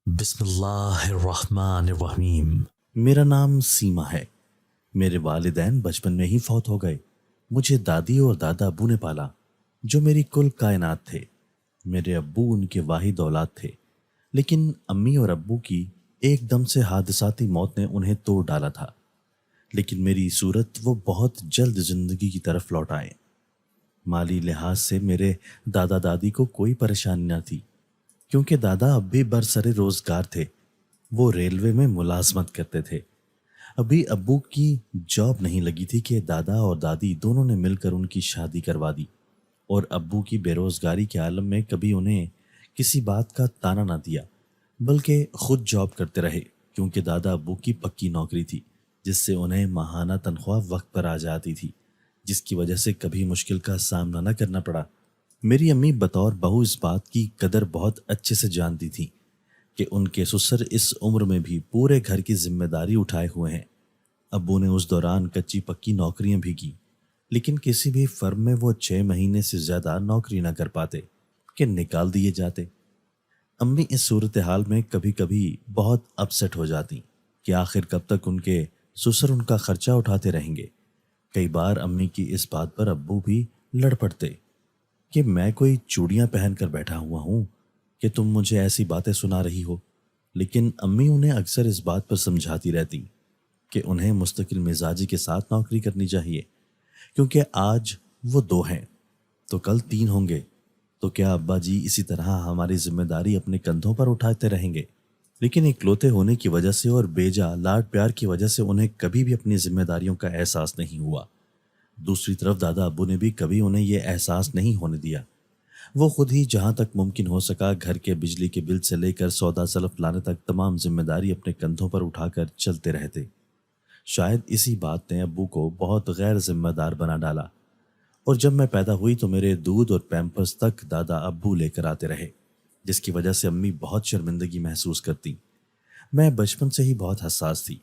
بسم اللہ الرحمن الرحیم۔ میرا نام سیما ہے۔ میرے والدین بچپن میں ہی فوت ہو گئے۔ مجھے دادی اور دادا ابو نے پالا، جو میری کل کائنات تھے۔ میرے ابو ان کے واحد اولاد تھے، لیکن امی اور ابو کی ایک دم سے حادثاتی موت نے انہیں توڑ ڈالا تھا۔ لیکن میری صورت وہ بہت جلد زندگی کی طرف لوٹ آئے۔ مالی لحاظ سے میرے دادا دادی کو کوئی پریشانی نہ تھی، کیونکہ دادا اب بھی برسر روزگار تھے۔ وہ ریلوے میں ملازمت کرتے تھے۔ ابھی ابو کی جاب نہیں لگی تھی کہ دادا اور دادی دونوں نے مل کر ان کی شادی کروا دی، اور ابو کی بے روزگاری کے عالم میں کبھی انہیں کسی بات کا تانا نہ دیا، بلکہ خود جاب کرتے رہے، کیونکہ دادا ابو کی پکی نوکری تھی جس سے انہیں ماہانہ تنخواہ وقت پر آ جاتی تھی، جس کی وجہ سے کبھی مشکل کا سامنا نہ کرنا پڑا۔ میری امی بطور بہو اس بات کی قدر بہت اچھے سے جانتی تھی کہ ان کے سسر اس عمر میں بھی پورے گھر کی ذمہ داری اٹھائے ہوئے ہیں۔ ابو نے اس دوران کچی پکی نوکریاں بھی کی، لیکن کسی بھی فرم میں وہ 6 مہینے سے زیادہ نوکری نہ کر پاتے کہ نکال دیے جاتے۔ امی اس صورتحال میں کبھی کبھی بہت اپسٹ ہو جاتی کہ آخر کب تک ان کے سسر ان کا خرچہ اٹھاتے رہیں گے۔ کئی بار امی کی اس بات پر ابو بھی لڑ پڑتے کہ میں کوئی چوڑیاں پہن کر بیٹھا ہوا ہوں کہ تم مجھے ایسی باتیں سنا رہی ہو، لیکن امی انہیں اکثر اس بات پر سمجھاتی رہتی کہ انہیں مستقل مزاجی کے ساتھ نوکری کرنی چاہیے، کیونکہ آج وہ 2 ہیں تو کل 3 ہوں گے، تو کیا ابا جی اسی طرح ہماری ذمہ داری اپنے کندھوں پر اٹھاتے رہیں گے؟ لیکن اکلوتے ہونے کی وجہ سے اور بیجا لاڈ پیار کی وجہ سے انہیں کبھی بھی اپنی ذمہ داریوں کا احساس نہیں ہوا۔ دوسری طرف دادا ابو نے بھی کبھی انہیں یہ احساس نہیں ہونے دیا۔ وہ خود ہی جہاں تک ممکن ہو سکا گھر کے بجلی کے بل سے لے کر سودا سلف لانے تک تمام ذمہ داری اپنے کندھوں پر اٹھا کر چلتے رہتے۔ شاید اسی بات نے ابو کو بہت غیر ذمہ دار بنا ڈالا، اور جب میں پیدا ہوئی تو میرے دودھ اور پیمپرز تک دادا ابو لے کر آتے رہے، جس کی وجہ سے امی بہت شرمندگی محسوس کرتی۔ میں بچپن سے ہی بہت حساس تھی۔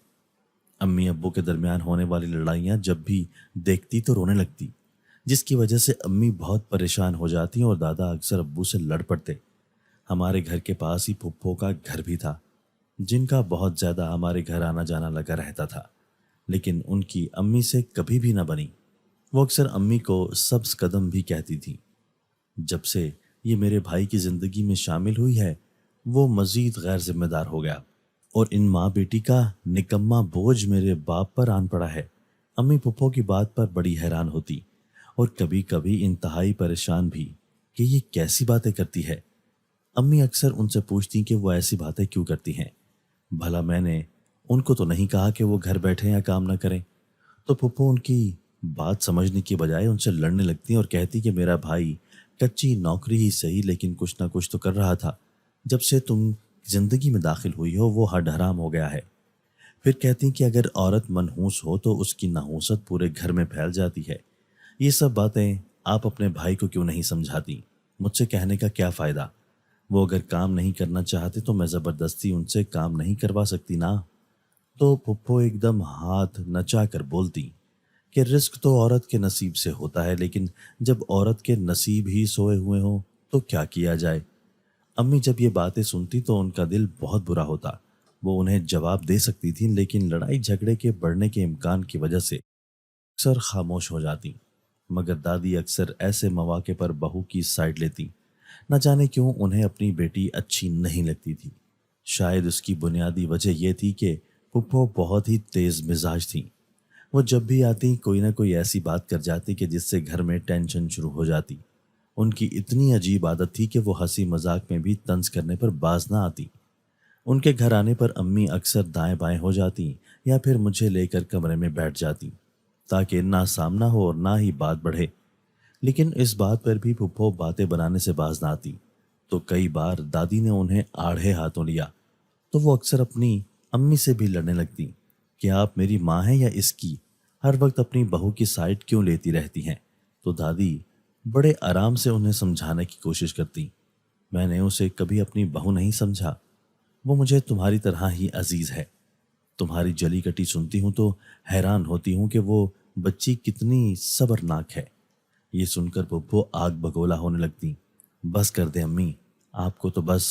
امی ابو کے درمیان ہونے والی لڑائیاں جب بھی دیکھتی تو رونے لگتی، جس کی وجہ سے امی بہت پریشان ہو جاتی اور دادا اکثر ابو سے لڑ پڑتے۔ ہمارے گھر کے پاس ہی پھپھو کا گھر بھی تھا، جن کا بہت زیادہ ہمارے گھر آنا جانا لگا رہتا تھا، لیکن ان کی امی سے کبھی بھی نہ بنی۔ وہ اکثر امی کو سبز قدم بھی کہتی تھی۔ جب سے یہ میرے بھائی کی زندگی میں شامل ہوئی ہے، وہ مزید غیر ذمہ دار ہو گیا، اور ان ماں بیٹی کا نکما بوجھ میرے باپ پر آن پڑا ہے۔ امی پھپھو کی بات پر بڑی حیران ہوتی اور کبھی کبھی انتہائی پریشان بھی کہ یہ کیسی باتیں کرتی ہے۔ امی اکثر ان سے پوچھتی کہ وہ ایسی باتیں کیوں کرتی ہیں، بھلا میں نے ان کو تو نہیں کہا کہ وہ گھر بیٹھیں یا کام نہ کریں؟ تو پھپھو ان کی بات سمجھنے کی بجائے ان سے لڑنے لگتی اور کہتی کہ میرا بھائی کچی نوکری ہی صحیح لیکن کچھ نہ کچھ تو کر رہا تھا، جب سے تم زندگی میں داخل ہوئی ہو وہ ہڈ حرام ہو گیا ہے۔ پھر کہتی کہ اگر عورت منحوس ہو تو اس کی نحوست پورے گھر میں پھیل جاتی ہے۔ یہ سب باتیں آپ اپنے بھائی کو کیوں نہیں سمجھاتی؟ مجھ سے کہنے کا کیا فائدہ؟ وہ اگر کام نہیں کرنا چاہتے تو میں زبردستی ان سے کام نہیں کروا سکتی نا؟ تو پھپھو ایک دم ہاتھ نچا کر بولتی کہ رزق تو عورت کے نصیب سے ہوتا ہے، لیکن جب عورت کے نصیب ہی سوئے ہوئے ہوں تو کیا کیا جائے؟ امی جب یہ باتیں سنتی تو ان کا دل بہت برا ہوتا۔ وہ انہیں جواب دے سکتی تھیں، لیکن لڑائی جھگڑے کے بڑھنے کے امکان کی وجہ سے اکثر خاموش ہو جاتی۔ مگر دادی اکثر ایسے مواقع پر بہو کی سائڈ لیتی۔ نہ جانے کیوں انہیں اپنی بیٹی اچھی نہیں لگتی تھی۔ شاید اس کی بنیادی وجہ یہ تھی کہ پھپھو بہت ہی تیز مزاج تھیں۔ وہ جب بھی آتی کوئی نہ کوئی ایسی بات کر جاتی کہ جس سے گھر میں ٹینشن شروع ہو جاتی۔ ان کی اتنی عجیب عادت تھی کہ وہ ہنسی مذاق میں بھی طنز کرنے پر باز نہ آتی۔ ان کے گھر آنے پر امی اکثر دائیں بائیں ہو جاتی یا پھر مجھے لے کر کمرے میں بیٹھ جاتی تاکہ نہ سامنا ہو اور نہ ہی بات بڑھے۔ لیکن اس بات پر بھی پھپھو باتیں بنانے سے باز نہ آتی، تو کئی بار دادی نے انہیں آڑھے ہاتھوں لیا تو وہ اکثر اپنی امی سے بھی لڑنے لگتی کہ آپ میری ماں ہیں یا اس کی، ہر وقت اپنی بہو کی سائڈ کیوں لیتی رہتی ہیں؟ تو دادی بڑے آرام سے انہیں سمجھانے کی کوشش کرتی، میں نے اسے کبھی اپنی بہو نہیں سمجھا، وہ مجھے تمہاری طرح ہی عزیز ہے۔ تمہاری جلی کٹی سنتی ہوں تو حیران ہوتی ہوں کہ وہ بچی کتنی صبرناک ہے۔ یہ سن کر پھپھو آگ بگولا ہونے لگتی۔ بس کر دے امی، آپ کو تو بس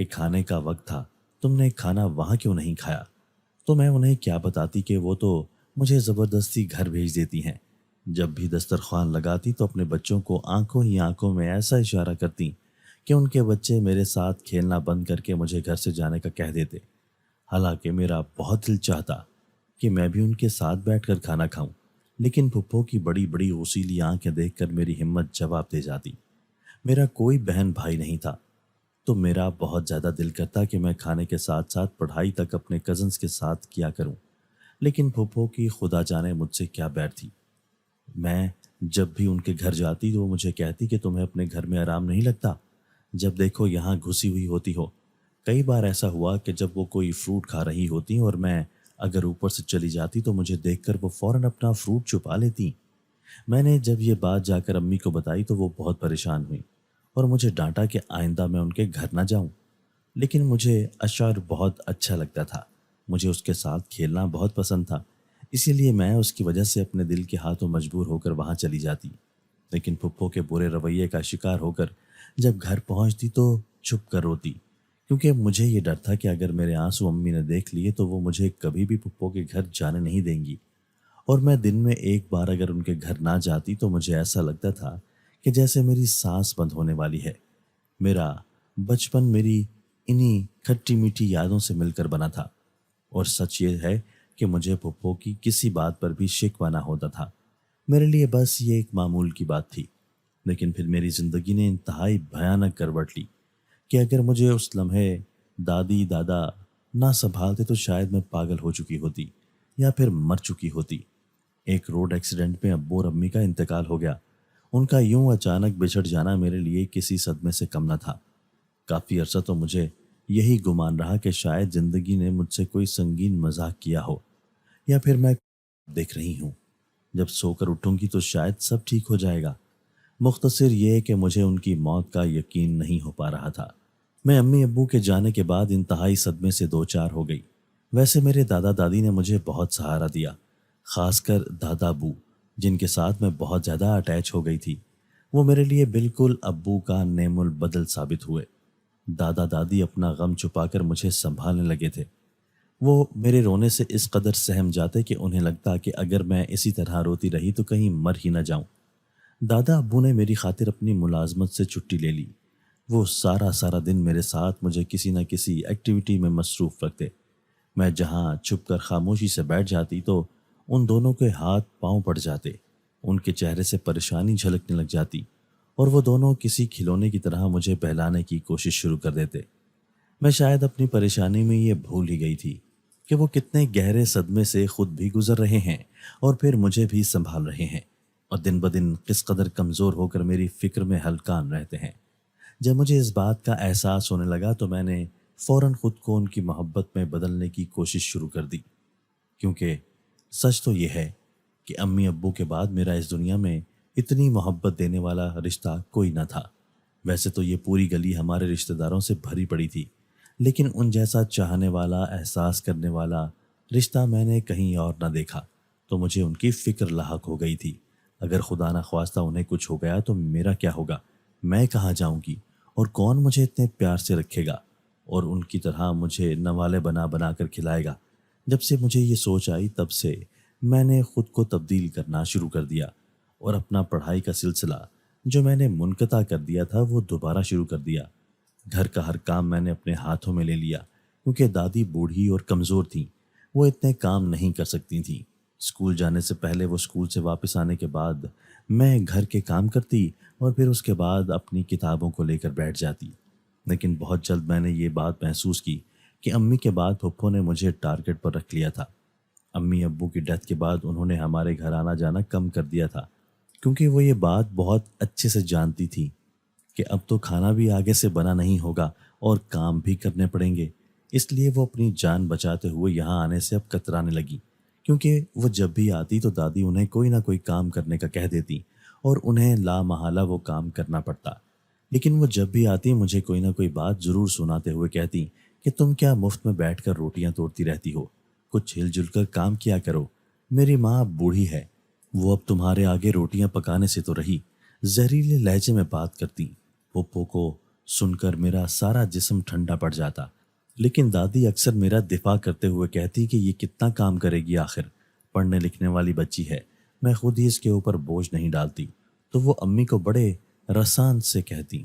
کہ کھانے کا وقت تھا، تم نے کھانا وہاں کیوں نہیں کھایا؟ تو میں انہیں کیا بتاتی کہ وہ تو مجھے زبردستی گھر بھیج دیتی ہیں۔ جب بھی دسترخوان لگاتی تو اپنے بچوں کو آنکھوں ہی آنکھوں میں ایسا اشارہ کرتی کہ ان کے بچے میرے ساتھ کھیلنا بند کر کے مجھے گھر سے جانے کا کہہ دیتے۔ حالانکہ میرا بہت دل چاہتا کہ میں بھی ان کے ساتھ بیٹھ کر کھانا کھاؤں، لیکن پھپھو کی بڑی بڑی غسیلی آنکھیں دیکھ کر میری ہمت جواب دے جاتی۔ میرا کوئی بہن بھائی نہیں تھا، تو میرا بہت زیادہ دل کرتا کہ میں کھانے کے ساتھ ساتھ پڑھائی تک اپنے کزنز کے ساتھ کیا کروں، لیکن پھپھو کی خدا جانے مجھ سے کیا بیر تھی۔ میں جب بھی ان کے گھر جاتی تو وہ مجھے کہتی کہ تمہیں اپنے گھر میں آرام نہیں لگتا، جب دیکھو یہاں گھسی ہوئی ہوتی ہو۔ کئی بار ایسا ہوا کہ جب وہ کوئی فروٹ کھا رہی ہوتی اور میں اگر اوپر سے چلی جاتی تو مجھے دیکھ کر وہ فوراً اپنا فروٹ چھپا لیتی۔ میں نے جب یہ بات جا کر امی کو بتائی تو وہ بہت پریشان ہوئی اور مجھے ڈانٹا کہ آئندہ میں ان کے گھر نہ جاؤں۔ لیکن مجھے اشعر بہت اچھا لگتا تھا، مجھے اس کے ساتھ کھیلنا بہت پسند تھا، اسی لیے میں اس کی وجہ سے اپنے دل کے ہاتھوں مجبور ہو کر وہاں چلی جاتی۔ لیکن پھپھو کے برے رویے کا شکار ہو کر جب گھر پہنچتی تو چھپ کر روتی، کیونکہ مجھے یہ ڈر تھا کہ اگر میرے آنسو امی نے دیکھ لیے تو وہ مجھے کبھی بھی پھپھو کے گھر جانے نہیں دیں گی، اور میں دن میں ایک بار اگر ان کے گھر نہ جاتی تو مجھے ایسا لگتا تھا کہ جیسے میری سانس بند ہونے والی ہے۔ میرا بچپن میری انہی کھٹی میٹھی یادوں سے مل کر بنا تھا، اور سچ یہ ہے کہ مجھے پھپھو کی کسی بات پر بھی شکوہ نہ ہوتا تھا۔ میرے لیے بس یہ ایک معمول کی بات تھی۔ لیکن پھر میری زندگی نے انتہائی بھیانک کروٹ لی کہ اگر مجھے اس لمحے دادی دادا نہ سنبھالتے تو شاید میں پاگل ہو چکی ہوتی یا پھر مر چکی ہوتی۔ ایک روڈ ایکسیڈنٹ میں ابو اور امی کا انتقال ہو گیا۔ ان کا یوں اچانک بچھڑ جانا میرے لیے کسی صدمے سے کم نہ تھا۔ کافی عرصہ تو مجھے یہی گمان رہا کہ شاید زندگی نے مجھ سے کوئی سنگین مذاق کیا ہو، یا پھر میں دیکھ رہی ہوں، جب سو کر اٹھوں گی تو شاید سب ٹھیک ہو جائے گا۔ مختصر یہ کہ مجھے ان کی موت کا یقین نہیں ہو پا رہا تھا۔ میں امی ابو کے جانے کے بعد انتہائی صدمے سے دو چار ہو گئی۔ ویسے میرے دادا دادی نے مجھے بہت سہارا دیا، خاص کر دادا ابو جن کے ساتھ میں بہت زیادہ اٹیچ ہو گئی تھی۔ وہ میرے لیے بالکل ابو کا نعم البدل ثابت ہوئے۔ دادا دادی اپنا غم چھپا کر مجھے سنبھالنے لگے تھے۔ وہ میرے رونے سے اس قدر سہم جاتے کہ انہیں لگتا کہ اگر میں اسی طرح روتی رہی تو کہیں مر ہی نہ جاؤں۔ دادا ابو نے میری خاطر اپنی ملازمت سے چھٹی لے لی۔ وہ سارا دن میرے ساتھ مجھے کسی نہ کسی ایکٹیویٹی میں مصروف رکھتے۔ میں جہاں چھپ کر خاموشی سے بیٹھ جاتی تو ان دونوں کے ہاتھ پاؤں پڑ جاتے، ان کے چہرے سے پریشانی جھلکنے لگ جاتی، اور وہ دونوں کسی کھلونے کی طرح مجھے بہلانے کی کوشش شروع کر دیتے۔ میں شاید اپنی پریشانی میں یہ بھول ہی گئی تھی کہ وہ کتنے گہرے صدمے سے خود بھی گزر رہے ہیں اور پھر مجھے بھی سنبھال رہے ہیں، اور دن بدن کس قدر کمزور ہو کر میری فکر میں ہلکان رہتے ہیں۔ جب مجھے اس بات کا احساس ہونے لگا تو میں نے فوراً خود کو ان کی محبت میں بدلنے کی کوشش شروع کر دی، کیونکہ سچ تو یہ ہے کہ امی ابو کے بعد میرا اس دنیا میں اتنی محبت دینے والا رشتہ کوئی نہ تھا۔ ویسے تو یہ پوری گلی ہمارے رشتہ داروں سے بھری پڑی تھی، لیکن ان جیسا چاہنے والا، احساس کرنے والا رشتہ میں نے کہیں اور نہ دیکھا، تو مجھے ان کی فکر لاحق ہو گئی تھی۔ اگر خدا نہ خواستہ انہیں کچھ ہو گیا تو میرا کیا ہوگا؟ میں کہاں جاؤں گی؟ اور کون مجھے اتنے پیار سے رکھے گا اور ان کی طرح مجھے نوالے بنا بنا کر کھلائے گا؟ جب سے مجھے یہ سوچ آئی تب سے میں نے خود کو تبدیل کرنا شروع کر دیا، اور اپنا پڑھائی کا سلسلہ جو میں نے منقطع کر دیا تھا وہ دوبارہ شروع کر دیا۔ گھر کا ہر کام میں نے اپنے ہاتھوں میں لے لیا، کیونکہ دادی بوڑھی اور کمزور تھیں، وہ اتنے کام نہیں کر سکتی تھیں۔ اسکول جانے سے پہلے وہ اسکول سے واپس آنے کے بعد میں گھر کے کام کرتی اور پھر اس کے بعد اپنی کتابوں کو لے کر بیٹھ جاتی۔ لیکن بہت جلد میں نے یہ بات محسوس کی کہ امی کے بعد پھپھو نے مجھے ٹارگٹ پر رکھ لیا تھا۔ امی ابو کی ڈیتھ کے بعد انہوں نے ہمارے گھر آنا جانا کم کر دیا تھا، کیونکہ وہ یہ بات بہت اچھے سے جانتی تھی کہ اب تو کھانا بھی آگے سے بنا نہیں ہوگا اور کام بھی کرنے پڑیں گے۔ اس لیے وہ اپنی جان بچاتے ہوئے یہاں آنے سے اب کترانے لگی، کیونکہ وہ جب بھی آتی تو دادی انہیں کوئی نہ کوئی کام کرنے کا کہہ دیتی اور انہیں لا محالہ وہ کام کرنا پڑتا۔ لیکن وہ جب بھی آتی مجھے کوئی نہ کوئی بات ضرور سناتے ہوئے کہتی کہ تم کیا مفت میں بیٹھ کر روٹیاں توڑتی رہتی ہو، کچھ ہل جل کر کام کیا کرو۔ میری ماں اب بوڑھی ہے، وہ اب تمہارے آگے روٹیاں پکانے سے تو رہی، زہریلے لہجے میں بات کرتی۔ پھپھو کو سن کر میرا سارا جسم ٹھنڈا پڑ جاتا، لیکن دادی اکثر میرا دفاع کرتے ہوئے کہتی کہ یہ کتنا کام کرے گی، آخر پڑھنے لکھنے والی بچی ہے، میں خود ہی اس کے اوپر بوجھ نہیں ڈالتی۔ تو وہ امی کو بڑے رسان سے کہتی،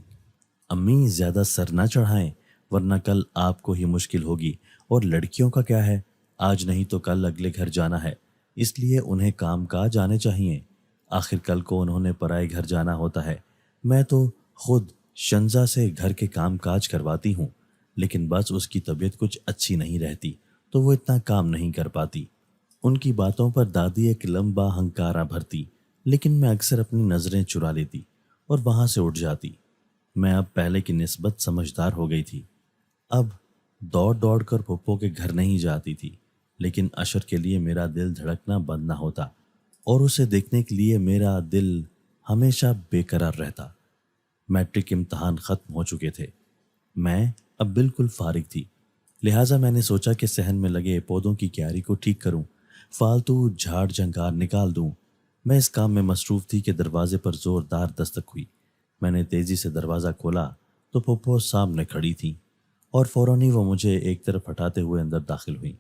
امی زیادہ سر نہ چڑھائیں ورنہ کل آپ کو ہی مشکل ہوگی، اور لڑکیوں کا کیا ہے، آج نہیں تو کل اگلے گھر جانا ہے، اس لیے انہیں کام کاج آنے چاہیے، آخر کل کو انہوں نے پرائے گھر جانا ہوتا ہے۔ میں تو خود شنزا سے گھر کے کام کاج کرواتی ہوں، لیکن بس اس کی طبیعت کچھ اچھی نہیں رہتی تو وہ اتنا کام نہیں کر پاتی۔ ان کی باتوں پر دادی ایک لمبا ہنکارا بھرتی، لیکن میں اکثر اپنی نظریں چرا لیتی اور وہاں سے اٹھ جاتی۔ میں اب پہلے کی نسبت سمجھدار ہو گئی تھی، اب دوڑ دوڑ کر پھپھو کے گھر نہیں جاتی تھی، لیکن اشر کے لیے میرا دل دھڑکنا بند نہ ہوتا اور اسے دیکھنے کے لیے میرا دل ہمیشہ بے قرار رہتا۔ میٹرک امتحان ختم ہو چکے تھے، میں اب بالکل فارغ تھی، لہٰذا میں نے سوچا کہ صحن میں لگے پودوں کی کیاری کو ٹھیک کروں، فالتو جھاڑ جھنکار نکال دوں۔ میں اس کام میں مصروف تھی کہ دروازے پر زوردار دستک ہوئی۔ میں نے تیزی سے دروازہ کھولا تو پھپھو سامنے کھڑی تھیں اور فوراً ہی وہ مجھے ایک طرف ہٹاتے ہوئے اندر داخل ہوئیں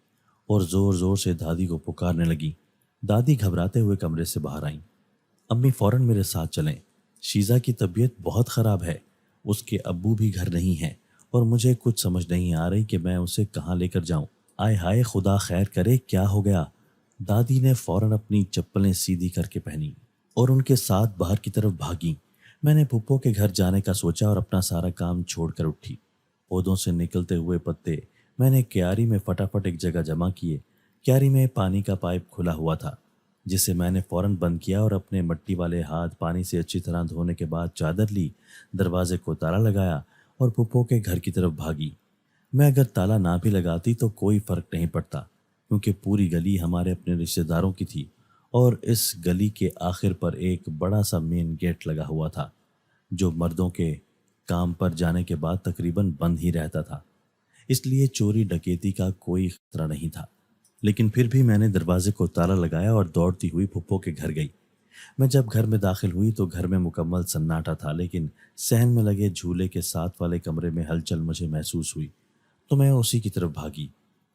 اور زور زور سے دادی کو پکارنے لگیں۔ دادی گھبراتے ہوئے کمرے سے باہر آئیں۔ امی فوراً میرے ساتھ چلیں، شیزا کی طبیعت بہت خراب ہے، اس کے ابو بھی گھر نہیں ہیں اور مجھے کچھ سمجھ نہیں آ رہی کہ میں اسے کہاں لے کر جاؤں۔ آئے ہائے، خدا خیر کرے، کیا ہو گیا؟ دادی نے فوراً اپنی چپلیں سیدھی کر کے پہنی اور ان کے ساتھ باہر کی طرف بھاگیں۔ میں نے پھپھو کے گھر جانے کا سوچا اور اپنا سارا کام چھوڑ کر اٹھی۔ پودوں سے نکلتے ہوئے پتے میں نے کیاری میں فٹافٹ ایک جگہ جمع کیے۔ کیاری میں پانی کا پائپ کھلا ہوا تھا، جسے میں نے فوراً بند کیا اور اپنے مٹی والے ہاتھ پانی سے اچھی طرح دھونے کے بعد چادر لی، دروازے کو تالا لگایا اور پھپھو کے گھر کی طرف بھاگی۔ میں اگر تالا نہ بھی لگاتی تو کوئی فرق نہیں پڑتا، کیونکہ پوری گلی ہمارے اپنے رشتہ داروں کی تھی اور اس گلی کے آخر پر ایک بڑا سا مین گیٹ لگا ہوا تھا، جو مردوں کے کام پر جانے کے بعد تقریباً بند ہی رہتا تھا، اس لیے چوری ڈکیتی کا کوئی خطرہ نہیں تھا۔ لیکن پھر بھی میں نے دروازے کو تالا لگایا اور دوڑتی ہوئی پھپھو کے گھر گئی۔ میں جب گھر میں داخل ہوئی تو گھر میں مکمل سناٹا تھا، لیکن صحن میں لگے جھولے کے ساتھ والے کمرے میں ہلچل مجھے محسوس ہوئی تو میں اسی کی طرف بھاگی۔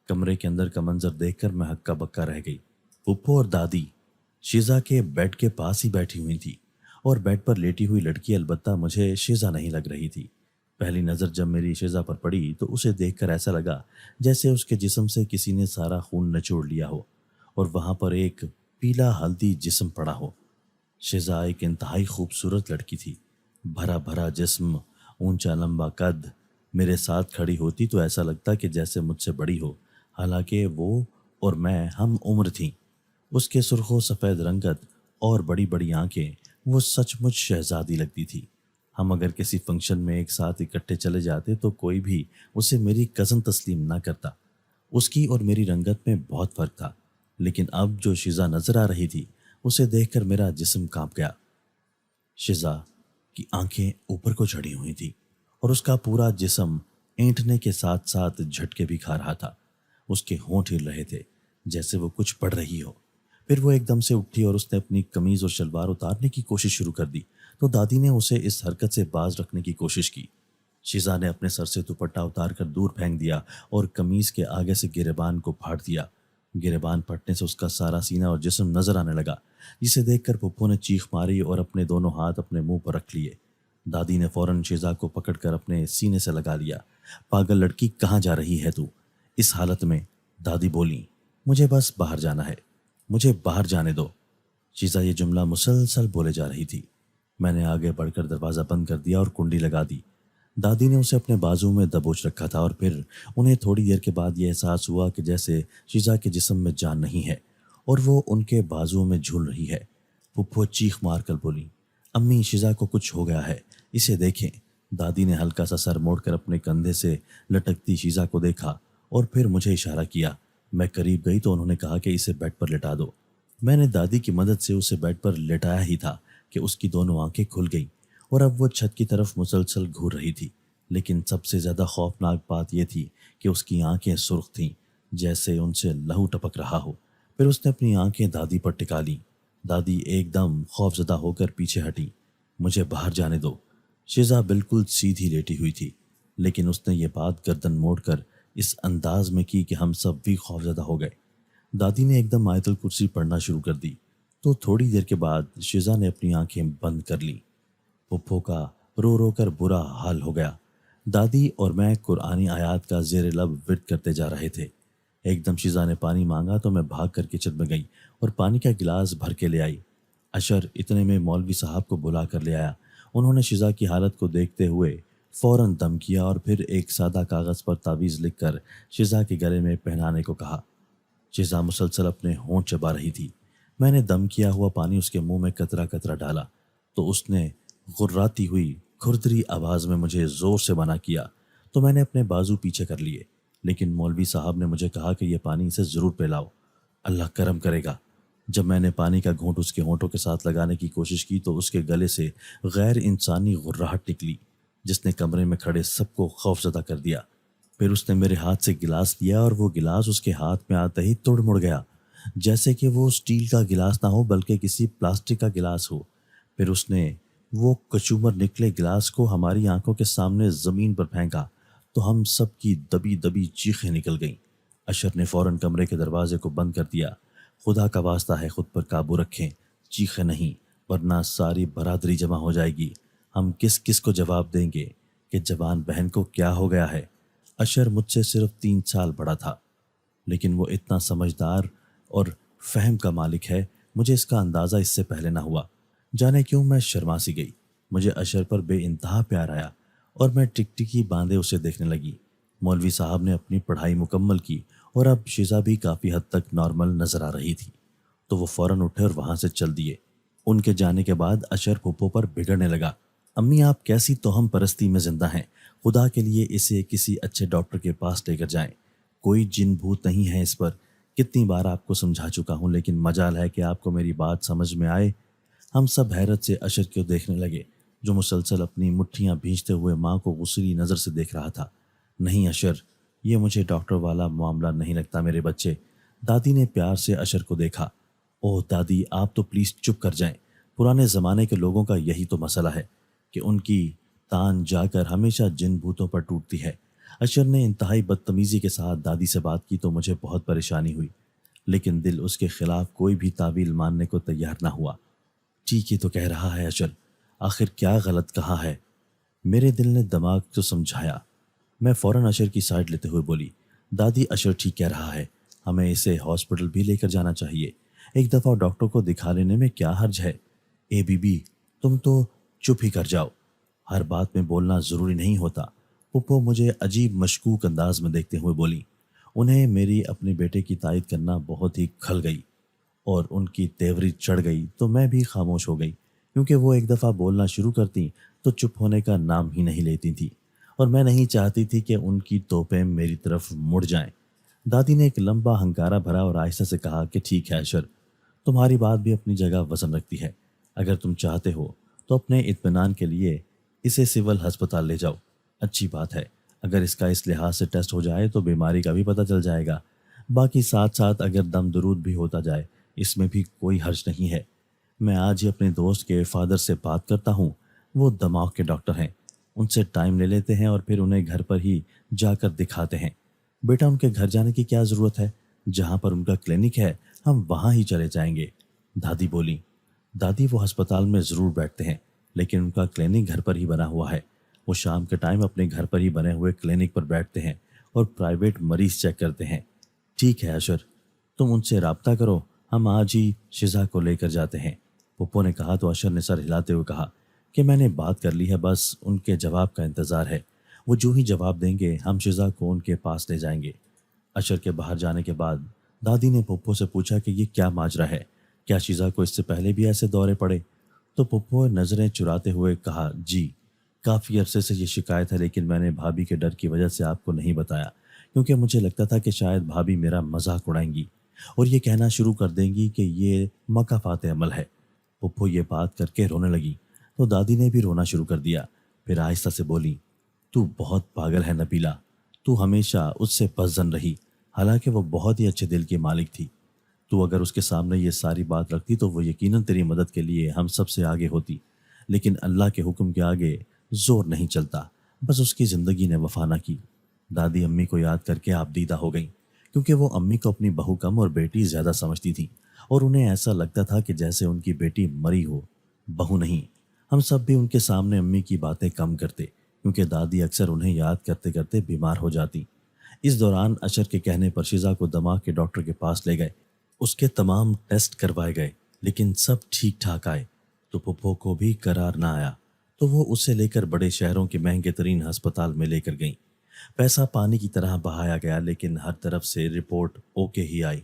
کمرے کے اندر کا منظر دیکھ کر میں ہکا بکا رہ گئی۔ پھپھو اور دادی شیزا کے بیڈ کے پاس ہی بیٹھی ہوئی تھی اور بیڈ پر لیٹی ہوئی لڑکی البتہ مجھے شیزا نہیں لگ رہی تھی۔ پہلی نظر جب میری شیزا پر پڑی تو اسے دیکھ کر ایسا لگا جیسے اس کے جسم سے کسی نے سارا خون نچوڑ لیا ہو اور وہاں پر ایک پیلا ہلدی جسم پڑا ہو۔ شیزا ایک انتہائی خوبصورت لڑکی تھی، بھرا بھرا جسم، اونچا لمبا قد۔ میرے ساتھ کھڑی ہوتی تو ایسا لگتا کہ جیسے مجھ سے بڑی ہو، حالانکہ وہ اور میں ہم عمر تھیں۔ اس کے سرخ و سفید رنگت اور بڑی بڑی آنکھیں، وہ سچ مچ شہزادی لگتی تھی۔ ہم اگر کسی فنکشن میں ایک ساتھ اکٹھے چلے جاتے تو کوئی بھی اسے میری کزن تسلیم نہ کرتا۔ اس کی اور میری رنگت میں بہت فرق تھا، لیکن اب جو شیزا نظر آ رہی تھی اسے دیکھ کر میرا جسم کانپ گیا۔ شیزا کی آنکھیں اوپر کو چڑھی ہوئی تھی اور اس کا پورا جسم اینٹنے کے ساتھ ساتھ جھٹکے بھی کھا رہا تھا۔ اس کے ہونٹ ہل رہے تھے جیسے وہ کچھ پڑھ رہی ہو۔ پھر وہ ایک دم سے اٹھی اور اس نے اپنی قمیض اور شلوار اتارنے کی کوشش شروع کر دی تو دادی نے اسے اس حرکت سے باز رکھنے کی کوشش کی۔ شیزا نے اپنے سر سے دوپٹہ اتار کر دور پھینک دیا اور قمیض کے آگے سے گریبان کو پھاڑ دیا۔ گریبان پھٹنے سے اس کا سارا سینہ اور جسم نظر آنے لگا، جسے دیکھ کر پھپھو نے چیخ ماری اور اپنے دونوں ہاتھ اپنے منہ پر رکھ لیے۔ دادی نے فوراً شیزا کو پکڑ کر اپنے سینے سے لگا لیا۔ پاگل لڑکی، کہاں جا رہی ہے تو؟ اس حالت میں دادی بولی، مجھے بس باہر جانا ہے، مجھے باہر جانے دو۔ شیزا یہ جملہ مسلسل بولے جا رہی تھی۔ میں نے آگے بڑھ کر دروازہ بند کر دیا اور کنڈی لگا دی۔ دادی نے اسے اپنے بازو میں دبوچ رکھا تھا اور پھر انہیں تھوڑی دیر کے بعد یہ احساس ہوا کہ جیسے شیزا کے جسم میں جان نہیں ہے اور وہ ان کے بازو میں جھول رہی ہے۔ پھپھو چیخ مار کر بولی، امی، شیزا کو کچھ ہو گیا ہے، اسے دیکھیں۔ دادی نے ہلکا سا سر موڑ کر اپنے کندھے سے لٹکتی شیزا کو دیکھا اور پھر مجھے اشارہ کیا۔ میں قریب گئی تو انہوں نے کہا کہ اسے بیڈ پر لٹا دو۔ میں نے دادی کی مدد سے اسے بیڈ پر لٹایا ہی تھا کہ اس کی دونوں آنکھیں کھل گئیں اور اب وہ چھت کی طرف مسلسل گھور رہی تھی۔ لیکن سب سے زیادہ خوفناک بات یہ تھی کہ اس کی آنکھیں سرخ تھیں، جیسے ان سے لہو ٹپک رہا ہو۔ پھر اس نے اپنی آنکھیں دادی پر ٹکا لیں۔ دادی ایک دم خوف زدہ ہو کر پیچھے ہٹی۔ مجھے باہر جانے دو، شیزا بالکل سیدھی لیٹی ہوئی تھی، لیکن اس نے یہ بات گردن موڑ کر اس انداز میں کی کہ ہم سب بھی خوفزدہ ہو گئے۔ دادی نے ایک دم آیت الکرسی پڑھنا شروع کر دی تو تھوڑی دیر کے بعد شیزا نے اپنی آنکھیں بند کر لیں۔ پھپھو کا رو رو کر برا حال ہو گیا۔ دادی اور میں قرآنی آیات کا زیر لب ورد کرتے جا رہے تھے۔ ایک دم شیزا نے پانی مانگا تو میں بھاگ کر کچن میں گئی اور پانی کا گلاس بھر کے لے آئی۔ اشر اتنے میں مولوی صاحب کو بلا کر لے آیا۔ انہوں نے شیزا کی حالت کو دیکھتے ہوئے فوراً دم کیا اور پھر ایک سادہ کاغذ پر تعویذ لکھ کر شیزا کے گلے میں پہنانے کو کہا۔ شیزا مسلسل اپنے ہونٹ چبا رہی تھی۔ میں نے دم کیا ہوا پانی اس کے منہ میں قطرہ قطرہ ڈالا تو اس نے غراتی ہوئی کھردری آواز میں مجھے زور سے منع کیا تو میں نے اپنے بازو پیچھے کر لیے، لیکن مولوی صاحب نے مجھے کہا کہ یہ پانی اسے ضرور پلاؤ، اللہ کرم کرے گا۔ جب میں نے پانی کا گھونٹ اس کے ہونٹوں کے ساتھ لگانے کی کوشش کی تو اس کے گلے سے غیر انسانی غراہٹ نکلی جس نے کمرے میں کھڑے سب کو خوفزدہ کر دیا۔ پھر اس نے میرے ہاتھ سے گلاس لیا اور وہ گلاس اس کے ہاتھ میں آتے ہی توڑ مڑ گیا، جیسے کہ وہ اسٹیل کا گلاس نہ ہو بلکہ کسی پلاسٹک کا گلاس ہو۔ پھر اس نے وہ کچومر نکلے گلاس کو ہماری آنکھوں کے سامنے زمین پر پھینکا تو ہم سب کی دبی دبی چیخیں نکل گئیں۔ اشر نے فوراً کمرے کے دروازے کو بند کر دیا۔ خدا کا واسطہ ہے خود پر قابو رکھیں، چیخیں نہیں ورنہ ساری برادری جمع ہو جائے گی۔ ہم کس کس کو جواب دیں گے کہ جوان بہن کو کیا ہو گیا ہے۔ اشر مجھ سے صرف 3 سال بڑا تھا، لیکن وہ اتنا سمجھدار اور فہم کا مالک ہے، مجھے اس کا اندازہ اس سے پہلے نہ ہوا۔ جانے کیوں میں شرما سی گئی۔ مجھے اشر پر بے انتہا پیار آیا اور میں ٹکٹکی باندھے اسے دیکھنے لگی۔ مولوی صاحب نے اپنی پڑھائی مکمل کی اور اب شیزا بھی کافی حد تک نارمل نظر آ رہی تھی تو وہ فوراً اٹھے اور وہاں سے چل دیے۔ ان کے جانے کے بعد اشر پھپھو پر بگڑنے لگا۔ امی آپ کیسی توہم پرستی میں زندہ ہیں، خدا کے لیے اسے کسی اچھے ڈاکٹر کے پاس لے کر جائیں، کوئی جن بھوت نہیں ہے اس پر۔ کتنی بار آپ کو سمجھا چکا ہوں لیکن مجال ہے کہ آپ کو میری بات سمجھ میں آئے۔ ہم سب حیرت سے اشر کو دیکھنے لگے جو مسلسل اپنی مٹھیاں بھینچتے ہوئے ماں کو غصیلی نظر سے دیکھ رہا تھا۔ نہیں اشر، یہ مجھے ڈاکٹر والا معاملہ نہیں لگتا میرے بچے۔ دادی نے پیار سے اشر کو دیکھا۔ اوہ دادی آپ تو پلیز چپ کر جائیں، پرانے زمانے کے لوگوں کا یہی تو مسئلہ ہے کہ ان کی تان جا کر ہمیشہ جن بھوتوں پر ٹوٹتی ہے۔ اشر نے انتہائی بدتمیزی کے ساتھ دادی سے بات کی تو مجھے بہت پریشانی ہوئی، لیکن دل اس کے خلاف کوئی بھی تعویل ماننے کو تیار نہ ہوا۔ ٹھیک ہی تو کہہ رہا ہے اشر، آخر کیا غلط کہا ہے؟ میرے دل نے دماغ کو سمجھایا۔ میں فوراً اشر کی سائڈ لیتے ہوئے بولی، دادی اشر ٹھیک کہہ رہا ہے، ہمیں اسے ہاسپٹل بھی لے کر جانا چاہیے، ایک دفعہ ڈاکٹر کو دکھا لینے میں کیا حرج ہے۔ اے بی بی تم تو چپ ہی کر جاؤ، ہر بات میں بولنا ضروری نہیں ہوتا۔ پھپھو مجھے عجیب مشکوک انداز میں دیکھتے ہوئے بولی۔ انہیں میری اپنے بیٹے کی تائید کرنا بہت ہی کھل گئی اور ان کی تیوری چڑھ گئی تو میں بھی خاموش ہو گئی، کیونکہ وہ ایک دفعہ بولنا شروع کرتی تو چپ ہونے کا نام ہی نہیں لیتی تھی اور میں نہیں چاہتی تھی کہ ان کی توپیں میری طرف مڑ جائیں۔ دادی نے ایک لمبا ہنکارا بھرا اور آہستہ سے کہا کہ ٹھیک ہے اشر، تمہاری بات بھی اپنی جگہ وزن رکھتی ہے، اگر تم چاہتے ہو تو اپنے اطمینان کے لیے اسے سول ہسپتال لے جاؤ۔ اچھی بات ہے، اگر اس کا اس لحاظ سے ٹیسٹ ہو جائے تو بیماری کا بھی پتہ چل جائے گا، باقی ساتھ ساتھ اگر دم درود بھی ہوتا جائے اس میں بھی کوئی حرج نہیں ہے۔ میں آج ہی اپنے دوست کے فادر سے بات کرتا ہوں، وہ دماغ کے ڈاکٹر ہیں، ان سے ٹائم لے لیتے ہیں اور پھر انہیں گھر پر ہی جا کر دکھاتے ہیں۔ بیٹا ان کے گھر جانے کی کیا ضرورت ہے، جہاں پر ان کا کلینک ہے ہم وہاں ہی چلے جائیں گے، دادی بولی۔ دادی وہ ہسپتال میں ضرور بیٹھتے ہیں لیکن ان کا کلینک گھر پر ہی بنا ہوا ہے، وہ شام کے ٹائم اپنے گھر پر ہی بنے ہوئے کلینک پر بیٹھتے ہیں اور پرائیویٹ مریض چیک کرتے ہیں۔ ٹھیک ہے اشر، تم ان سے رابطہ کرو، ہم آج ہی شیزا کو لے کر جاتے ہیں، پھپھو نے کہا تو اشر نے سر ہلاتے ہوئے کہا کہ میں نے بات کر لی ہے، بس ان کے جواب کا انتظار ہے، وہ جو ہی جواب دیں گے ہم شیزا کو ان کے پاس لے جائیں گے۔ اشر کے باہر جانے کے بعد دادی نے پھپھو سے پوچھا کہ یہ کیا ماجرا ہے، کیا شیزا کو اس سے پہلے بھی ایسے دورے پڑے؟ تو پھپھو نظریں چراتے ہوئے کہا جی، کافی عرصے سے یہ شکایت ہے لیکن میں نے بھابھی کے ڈر کی وجہ سے آپ کو نہیں بتایا، کیونکہ مجھے لگتا تھا کہ شاید بھابھی میرا مذاق اڑائیں گی اور یہ کہنا شروع کر دیں گی کہ یہ مکافات عمل ہے۔ پھپھو یہ بات کر کے رونے لگی تو دادی نے بھی رونا شروع کر دیا، پھر آہستہ سے بولی، تو بہت پاگل ہے نبیلہ، تو ہمیشہ اس سے پس زن رہی، حالانکہ وہ بہت ہی اچھے دل کی مالک تھی۔ تو اگر اس کے سامنے یہ ساری بات رکھتی تو وہ یقیناً تیری مدد کے لیے ہم سب سے آگے ہوتی، لیکن اللہ کے حکم کے آگے زور نہیں چلتا، بس اس کی زندگی نے وفا نہ کی۔ دادی امی کو یاد کر کے آپ دیدہ ہو گئیں، کیونکہ وہ امی کو اپنی بہو کم اور بیٹی زیادہ سمجھتی تھیں، اور انہیں ایسا لگتا تھا کہ جیسے ان کی بیٹی مری ہو، بہو نہیں۔ ہم سب بھی ان کے سامنے امی کی باتیں کم کرتے، کیونکہ دادی اکثر انہیں یاد کرتے کرتے بیمار ہو جاتی۔ اس دوران اشر کے کہنے پر شیزا کو دماغ کے ڈاکٹر کے پاس لے گئے۔ اس کے تمام ٹیسٹ کروائے گئے، لیکن سب ٹھیک ٹھاک آئے، تو پھپھو کو بھی قرار نہ آیا، تو وہ اسے لے کر بڑے شہروں کے مہنگے ترین ہسپتال میں لے کر گئیں۔ پیسہ پانی کی طرح بہایا گیا، لیکن ہر طرف سے رپورٹ اوکے ہی آئی۔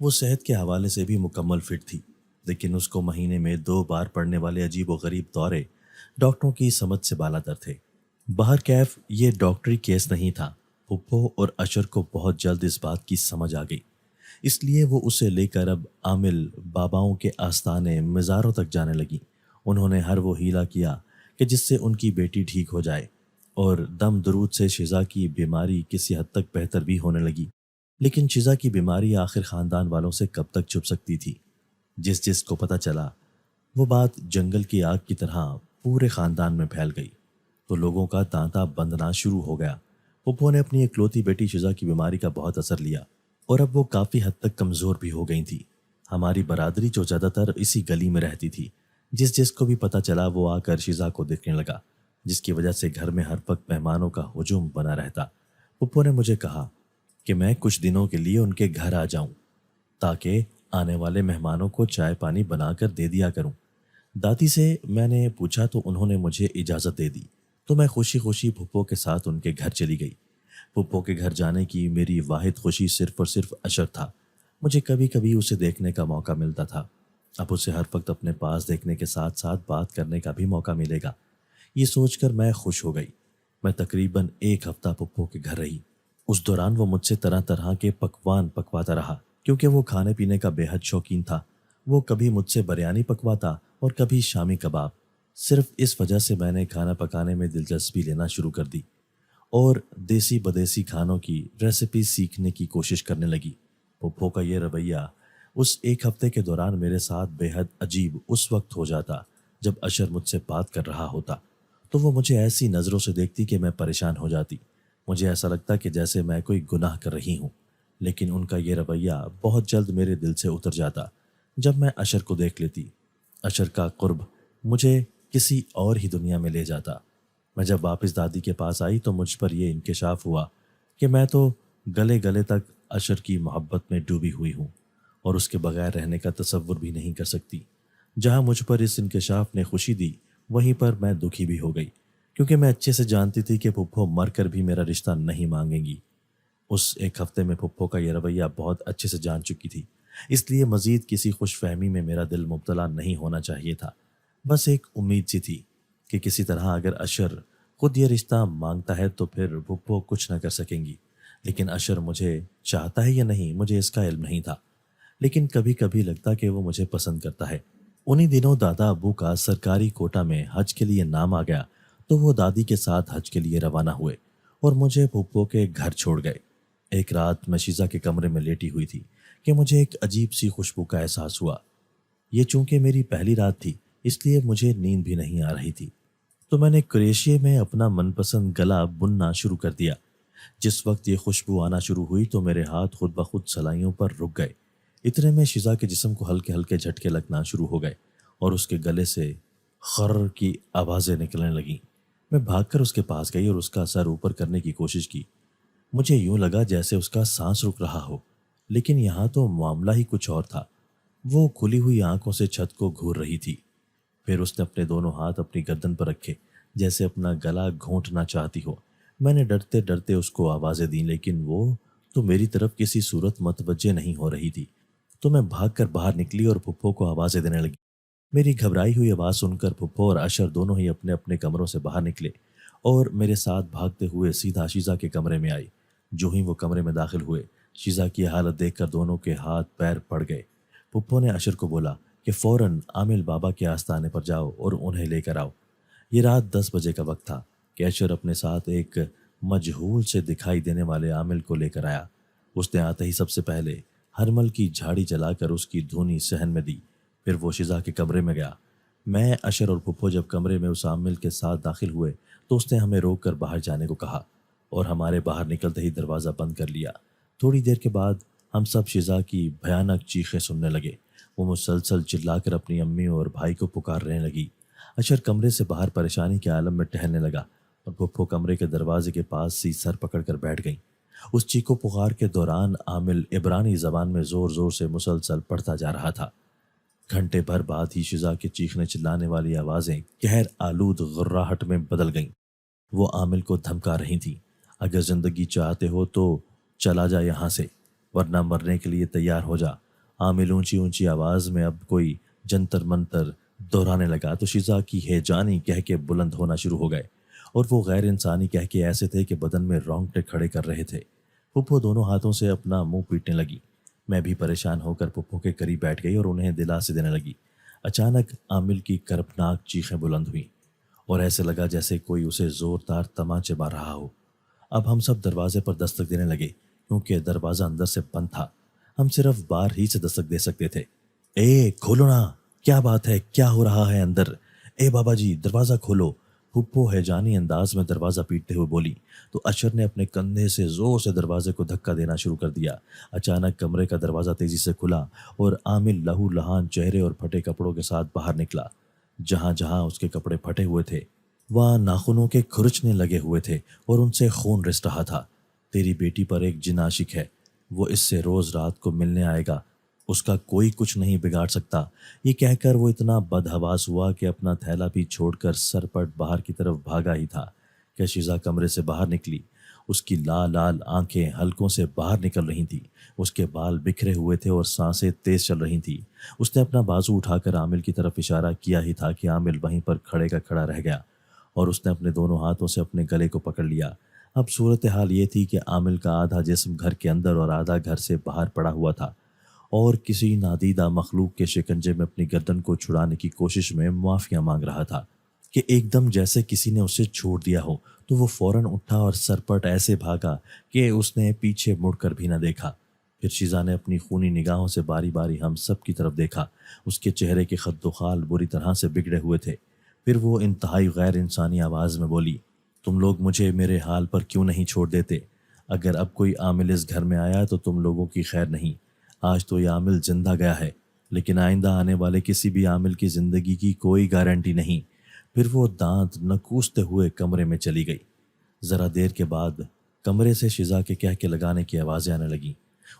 وہ صحت کے حوالے سے بھی مکمل فٹ تھی، لیکن اس کو مہینے میں 2 بار پڑنے والے عجیب و غریب دورے ڈاکٹروں کی سمجھ سے بالاتر تھے۔ بہرکیف یہ ڈاکٹری کیس نہیں تھا۔ پھپھو اور اشر کو بہت جلد اس بات کی سمجھ آ گئی، اس لیے وہ اسے لے کر اب عامل باباؤں کے آستانے مزاروں تک جانے لگی۔ انہوں نے ہر وہ ہیلا کیا کہ جس سے ان کی بیٹی ٹھیک ہو جائے، اور دم درود سے شیزا کی بیماری کسی حد تک بہتر بھی ہونے لگی۔ لیکن شیزا کی بیماری آخر خاندان والوں سے کب تک چھپ سکتی تھی؟ جس کو پتہ چلا، وہ بات جنگل کی آگ کی طرح پورے خاندان میں پھیل گئی، تو لوگوں کا تانتا بندنا شروع ہو گیا۔ پھپھو نے اپنی اکلوتی بیٹی شیزا کی بیماری کا بہت اثر لیا، اور اب وہ کافی حد تک کمزور بھی ہو گئی تھی۔ ہماری برادری جو زیادہ تر اسی گلی میں رہتی تھی، جس کو بھی پتہ چلا وہ آ کر شیزا کو دیکھنے لگا، جس کی وجہ سے گھر میں ہر وقت مہمانوں کا ہجوم بنا رہتا۔ پھپھو نے مجھے کہا کہ میں کچھ دنوں کے لیے ان کے گھر آ جاؤں، تاکہ آنے والے مہمانوں کو چائے پانی بنا کر دے دیا کروں۔ دادی سے میں نے پوچھا تو انہوں نے مجھے اجازت دے دی، تو میں خوشی خوشی پھپھو کے ساتھ ان کے گھر چلی گئی۔ پھپھو کے گھر جانے کی میری واحد خوشی صرف اور صرف اشر تھا۔ مجھے کبھی کبھی اسے دیکھنے کا موقع ملتا تھا، اب اسے ہر وقت اپنے پاس دیکھنے کے ساتھ ساتھ بات کرنے کا بھی موقع ملے گا، یہ سوچ کر میں خوش ہو گئی۔ میں تقریباً 1 ہفتہ پھپھو کے گھر رہی۔ اس دوران وہ مجھ سے طرح طرح کے پکوان پکواتا رہا، کیونکہ وہ کھانے پینے کا بے حد شوقین تھا۔ وہ کبھی مجھ سے بریانی پکواتا اور کبھی شامی کباب۔ صرف اس وجہ سے میں نے کھانا پکانے میں دلچسپی لینا شروع کر دی، اور دیسی بدیسی کھانوں کی ریسیپی سیکھنے کی کوشش کرنے لگی۔ پھپھو کا یہ رویہ اس 1 ہفتے کے دوران میرے ساتھ بے حد عجیب اس وقت ہو جاتا جب اشر مجھ سے بات کر رہا ہوتا، تو وہ مجھے ایسی نظروں سے دیکھتی کہ میں پریشان ہو جاتی۔ مجھے ایسا لگتا کہ جیسے میں کوئی گناہ کر رہی ہوں، لیکن ان کا یہ رویہ بہت جلد میرے دل سے اتر جاتا جب میں اشر کو دیکھ لیتی۔ اشر کا قرب مجھے کسی اور ہی دنیا میں لے جاتا۔ میں جب واپس دادی کے پاس آئی تو مجھ پر یہ انکشاف ہوا کہ میں تو گلے گلے تک اشر کی محبت میں ڈوبی ہوئی ہوں، اور اس کے بغیر رہنے کا تصور بھی نہیں کر سکتی۔ جہاں مجھ پر اس انکشاف نے خوشی دی، وہیں پر میں دکھی بھی ہو گئی، کیونکہ میں اچھے سے جانتی تھی کہ پھپھو مر کر بھی میرا رشتہ نہیں مانگیں گی۔ اس 1 ہفتے میں پھپھو کا یہ رویہ بہت اچھے سے جان چکی تھی، اس لیے مزید کسی خوش فہمی میں میرا دل مبتلا نہیں ہونا چاہیے تھا۔ بس ایک امید سی تھی کہ کسی طرح اگر اشر خود یہ رشتہ مانگتا ہے تو پھر پھپھو کچھ نہ کر سکیں گی۔ لیکن اشر مجھے چاہتا ہے یا نہیں، مجھے اس کا علم نہیں تھا، لیکن کبھی کبھی لگتا کہ وہ مجھے پسند کرتا ہے۔ انہی دنوں دادا ابو کا سرکاری کوٹا میں حج کے لیے نام آ گیا، تو وہ دادی کے ساتھ حج کے لیے روانہ ہوئے اور مجھے پھپھو کے گھر چھوڑ گئے۔ ایک رات میں شیزا کے کمرے میں لیٹی ہوئی تھی کہ مجھے ایک عجیب سی خوشبو کا احساس ہوا۔ یہ چونکہ میری پہلی رات تھی، اس لیے مجھے نیند بھی نہیں آ رہی تھی، تو میں نے کریشیے میں اپنا من پسند گلا بننا شروع کر دیا۔ جس وقت یہ خوشبو آنا شروع ہوئی تو میرے ہاتھ خود بخود سلائیوں پر رک گئے۔ اتنے میں شیزا کے جسم کو ہلکے ہلکے جھٹکے لگنا شروع ہو گئے، اور اس کے گلے سے خر کی آوازیں نکلنے لگیں۔ میں بھاگ کر اس کے پاس گئی اور اس کا سر اوپر کرنے کی کوشش کی۔ مجھے یوں لگا جیسے اس کا سانس رک رہا ہو، لیکن یہاں تو معاملہ ہی کچھ اور تھا۔ وہ کھلی ہوئی آنکھوں سے چھت کو گھور رہی تھی، پھر اس نے اپنے دونوں ہاتھ اپنی گردن پر رکھے جیسے اپنا گلا گھونٹنا چاہتی ہو۔ میں نے ڈرتے ڈرتے اس کو آوازیں دیں، لیکن وہ تو میری طرف کسی صورت متوجہ نہیں ہو رہی تھی، تو میں بھاگ کر باہر نکلی اور پھپھو کو آوازیں دینے لگی۔ میری گھبرائی ہوئی آواز سن کر پھپھو اور اشر دونوں ہی اپنے اپنے کمروں سے باہر نکلے اور میرے ساتھ بھاگتے ہوئے سیدھا شیزا کے کمرے میں آئی۔ جو ہی وہ کمرے میں داخل ہوئے، شیزا کی حالت دیکھ کر دونوں کے ہاتھ پیر پڑ گئے۔ پھپھو نے اشر کو بولا کہ فوراً عامل بابا کے آستانے پر جاؤ اور انہیں لے کر آؤ۔ یہ رات 10 بجے کا وقت تھا کہ اشر اپنے ساتھ ایک مجہول سے دکھائی دینے والے عامل کو لے کر آیا۔ اس نے آتے ہی سب سے پہلے ہرمل کی جھاڑی جلا کر اس کی دھونی صحن میں دی، پھر وہ شیزا کے کمرے میں گیا۔ میں، اشر اور پھپھو جب کمرے میں اس عامل کے ساتھ داخل ہوئے تو اس نے ہمیں روک کر باہر جانے کو کہا اور ہمارے باہر نکلتے ہی دروازہ بند کر لیا۔ تھوڑی دیر کے بعد ہم سب شزا کی بھیانک چیخیں سننے لگے۔ وہ مسلسل چلا کر اپنی امی اور بھائی کو پکارنے لگی۔ اشر کمرے سے باہر پریشانی کے عالم میں ٹہلنے لگا اور پھپھو کمرے کے دروازے کے پاس ہی سر پکڑ کر بیٹھ گئیں۔ اس چیخو پکار کے دوران عامل عبرانی زبان میں زور زور سے مسلسل پڑھتا جا رہا تھا۔ گھنٹے بھر بعد ہی شزا کے چیخنے چلانے والی آوازیں قہر آلود غراہٹ میں بدل گئیں۔ وہ عامل کو دھمکا رہی تھیں، اگر زندگی چاہتے ہو تو چلا جا یہاں سے، ورنہ مرنے کے لیے تیار ہو جا۔ عامل اونچی اونچی آواز میں اب کوئی جنتر منتر دہرانے لگا تو شزا کی ہیجانی کہہ کے بلند ہونا شروع ہو گئے، اور وہ غیر انسانی کہہ کے ایسے تھے کہ بدن میں رونگٹے کھڑے کر رہے تھے۔ پھپھو دونوں ہاتھوں سے اپنا منہ پیٹنے لگی۔ میں بھی پریشان ہو کر پھپھو کے قریب بیٹھ گئی اور انہیں دلاسے دینے لگی۔ اچانک عامل کی کرپناک چیخیں بلند ہوئیں اور ایسے لگا جیسے کوئی اسے زوردار تمانچے مار رہا ہو۔ اب ہم سب دروازے پر دستک دینے لگے کیونکہ دروازہ اندر سے بند تھا۔ ہم صرف باہر ہی سے دستک دے سکتے تھے۔ اے کھولو نا، کیا بات ہے، کیا ہو رہا ہے اندر؟ اے بابا جی دروازہ کھولو، پھپھو ہیجانی انداز میں دروازہ پیٹتے ہوئے بولی تو اشر نے اپنے کندھے سے زور سے دروازے کو دھکا دینا شروع کر دیا۔ اچانک کمرے کا دروازہ تیزی سے کھلا اور عامل لہو لہان چہرے اور پھٹے کپڑوں کے ساتھ باہر نکلا۔ جہاں جہاں اس کے کپڑے پھٹے ہوئے تھے وہاں ناخنوں کے کھرچنے لگے ہوئے تھے اور ان سے خون رس رہا تھا۔ تیری بیٹی پر ایک جن عاشق ہے، وہ اس سے روز رات کو ملنے آئے گا، اس کا کوئی کچھ نہیں بگاڑ سکتا۔ یہ کہہ کر وہ اتنا بدحواس ہوا کہ اپنا تھیلا بھی چھوڑ کر سرپٹ باہر کی طرف بھاگا ہی تھا کہ شزا کمرے سے باہر نکلی۔ اس کی لال لال آنکھیں حلقوں سے باہر نکل رہی تھیں، اس کے بال بکھرے ہوئے تھے اور سانسیں تیز چل رہی تھیں۔ اس نے اپنا بازو اٹھا کر عامل کی طرف اشارہ کیا ہی تھا کہ عامل وہیں پر کھڑے کا کھڑا رہ گیا اور اس نے اپنے دونوں ہاتھوں سے اپنے گلے کو پکڑ لیا۔ اب صورتحال یہ تھی کہ عامل کا آدھا جسم گھر کے اندر اور آدھا گھر سے باہر پڑا ہوا تھا اور کسی نادیدہ مخلوق کے شکنجے میں اپنی گردن کو چھڑانے کی کوشش میں معافیاں مانگ رہا تھا کہ ایک دم جیسے کسی نے اسے چھوڑ دیا ہو تو وہ فوراً اٹھا اور سرپٹ ایسے بھاگا کہ اس نے پیچھے مڑ کر بھی نہ دیکھا۔ پھر شیزا نے اپنی خونی نگاہوں سے باری باری ہم سب کی طرف دیکھا۔ اس کے چہرے کے خد و خال بری طرح سے بگڑے ہوئے تھے۔ پھر وہ انتہائی غیر انسانی آواز میں بولی، تم لوگ مجھے میرے حال پر کیوں نہیں چھوڑ دیتے؟ اگر اب کوئی عامل اس گھر میں آیا تو تم لوگوں کی خیر نہیں۔ آج تو یہ عامل زندہ گیا ہے، لیکن آئندہ آنے والے کسی بھی عامل کی زندگی کی کوئی گارنٹی نہیں۔ پھر وہ دانت نکوستے ہوئے کمرے میں چلی گئی۔ ذرا دیر کے بعد کمرے سے شزا کے کہہ کے لگانے کی آوازیں آنے لگیں۔